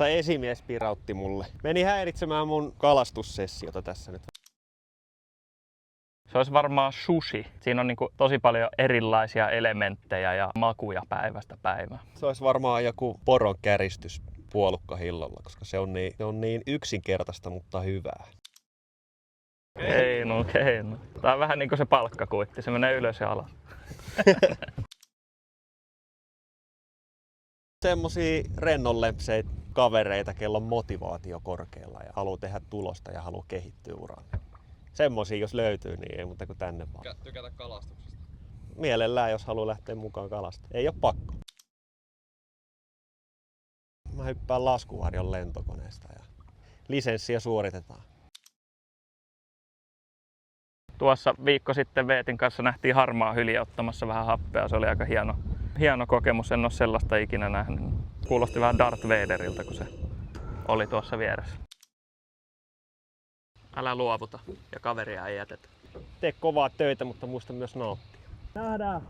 Esimies pirautti mulle. Meni häiritsemään mun kalastussessiota tässä nyt. Se olisi varmaan sushi. Siinä on tosi paljon erilaisia elementtejä ja makuja päivästä päivään. Se olisi varmaan joku poron käristys puolukkahillolla, koska se on niin yksinkertaista, mutta hyvää. Keino. Tää on vähän niin kuin se palkkakuitti, se menee ylös ja alas. Semmosia rennonlepseitä kavereita, kello on motivaatio korkealla ja haluaa tehdä tulosta ja haluaa kehittyä uraan. Semmosia jos löytyy, niin ei muuta kuin tänne vaan. Tykätä kalastuksesta? Mielellään, jos haluaa lähteä mukaan kalastamaan. Ei oo pakko. Mä hyppään laskuvarjon lentokoneesta ja lisenssiä suoritetaan. Tuossa viikko sitten Veetin kanssa nähtiin harmaa hylje ottamassa vähän happea. Se oli aika hieno kokemus. En ole sellaista ikinä nähnyt. Kuulosti vähän Darth Vaderilta, kun se oli tuossa vieressä. Älä luovuta ja kaveria ei jätetä. Tee kovaa töitä, mutta muista myös nauttia. Nähdään!